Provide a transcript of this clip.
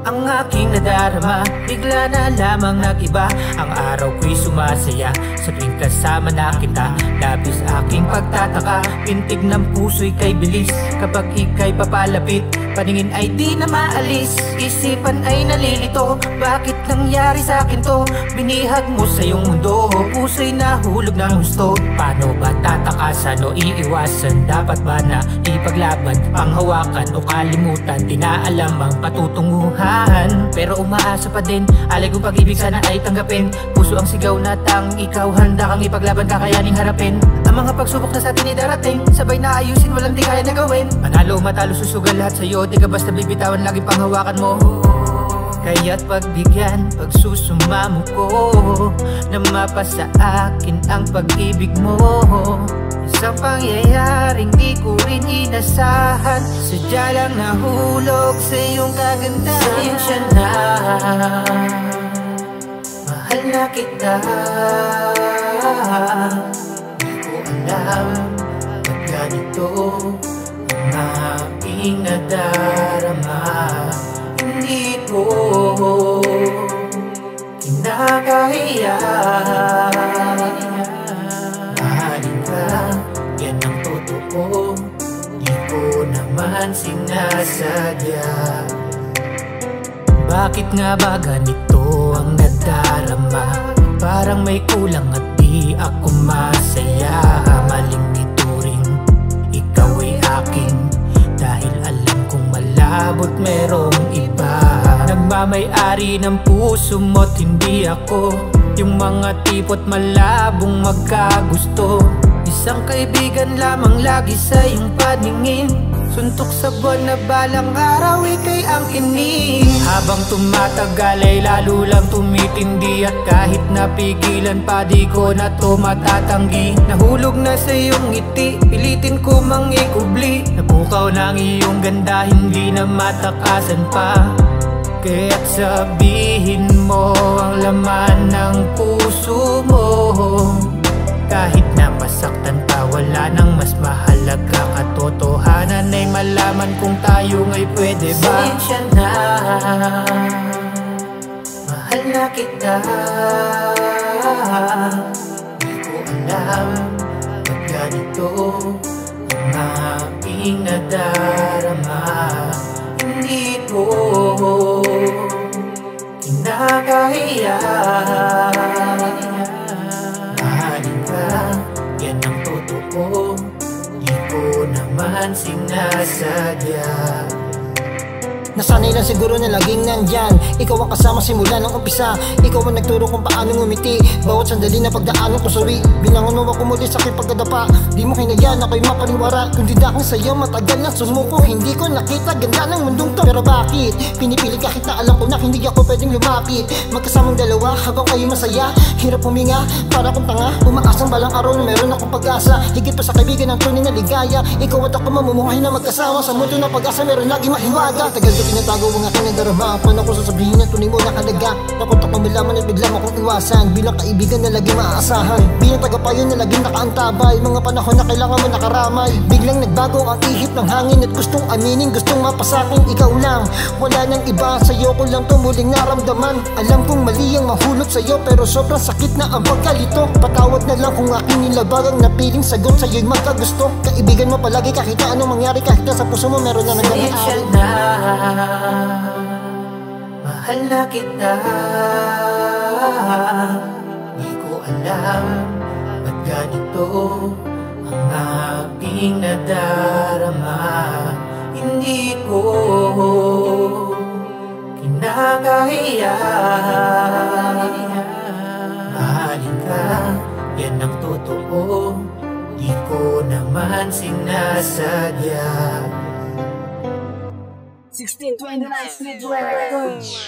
ang aking nadarama. Bigla na lamang nag-iba, ang araw ko'y sumasaya sa tuwing kasama na kita. Labis aking pagtataka, pintig ng puso'y kay bilis. Kapag ika'y papalapit, paningin ay di na maalis. Isipan ay nalilito, bakit nangyari sa akin to? Binihag mo sa iyong mundo, puso'y nahulog ng gusto. Paano ba tatakasan o iiwasan? Dapat ba na ipaglaban, panghawakan o kalimutan? Di na alam ang patutunguhan, pero umaasa pa din. Alay kong pag-ibig sana ay tanggapin. Puso ang sigaw na tanging ikaw, handa kang ipaglaban, kakayaning harapin ang mga pagsubok na sa atin idarating. Sabay na ayusin, walang di kaya na gawin. Manalo o matalo, susugal lahat sa'yo. Di ka basta bibitawan, laging panghawakan mo. Kaya't pagbigyan, pagsusumamo ko na mapasa akin ang pag-ibig mo. Isang pangyayaring di ko rin inasahan, sadya lang nahulog sa iyong kagandahan. Sensya na, mahal na kita. Di ko alam na ganito ang aking nadarama. Hindi ko kinakaya. Mahalin ka, yan ang totoo, di ko naman sinasadya. Bakit nga ba ganito ang nadarama? Parang may kulang at di ako masaya. Maling bituring, ikaw ay akin, dahil alam kong malabot merong iba. Nagmamay-ari ng puso mo't hindi ako, yung mga tipot malabong magkagusto. Isang kaibigan lamang lagi sa iyong paningin, suntok sa buwan na balang araw ika'y ang ining. Habang tumatagal ay lalo lang tumitindi, at kahit napigilan pa di ko na to matatanggi. Nahulog na sa iyong ngiti, pilitin ko mang ikubli. Napukaw ng iyong ganda, hindi na matakasan pa. Kaya't sabihin mo ang laman ng puso mo. Kahit na masaktan pa, wala nang mas mahalaga. Katotohanan ay malaman kung tayo nga'y pwede ba. Sensya na, mahal na kita. Di ko alam ba't ganito ang aking nadarama. Hindi ko kinakaya. Mahalin ka, yan ang totoo, di ko naman sinasadya. Nasanay lang siguro na laging nandyan, ikaw ang kasama simula ng umpisa. Ikaw ang nagturo kung paano ngumiti, bawat sandali na pagdaanan ko sawi. Binangon mo ako muli sa aking pagkadapa, di mo hinayaan ako'y mapaniwara. Kung didakang sa'yo matagal na sumuko, hindi ko nakita ganda ng mundong to. Pero bakit? Pinipilit kahit na alam ko na hindi ako pwedeng lumapit. Magkasamang dalawa habang kayo masaya, hirap huminga para kong tanga. Umaasang balang araw na meron akong pag-asa, higit pa sa kaibigan ng tunay na ligaya. Ikaw at ako mamumuhay na magkasama sa mundo na pag-asa, meron lagi mahiwaga. Tagal ko tinatago ang aking nadarama, paano ko sasabihin na tunay mo nakalaga. Takot ako malaman at bigla mo kong iwasan, bilang kaibigan na laging maaasahan, bilang tagapayo na laging nakaantabay. Mga panahon na kailangan mo nakaramay, biglang nagbago ang ihip ng hangin at gustong aminin, gustong mapasakong ikaw lang. Wala nang iba, sa'yo ko lang tumuling naramdaman. Alam kong mali ang mahulog sa'yo, pero sobrang sakit na ang pagkalito. Patawad na lang kung aking nilabag ang napiling sagot, sa'yo'y magkagusto. Kaibigan mo palagi kahit na anong mangyari, kahit na sa puso mo meron na nagkakaari. Mahal na kita. Di ko alam ba't ganito ang aking nadarama. Hindi ko kinakaya. Mahalin ka, yan ang totoo, di ko naman sinasadya. 1629 Street Records.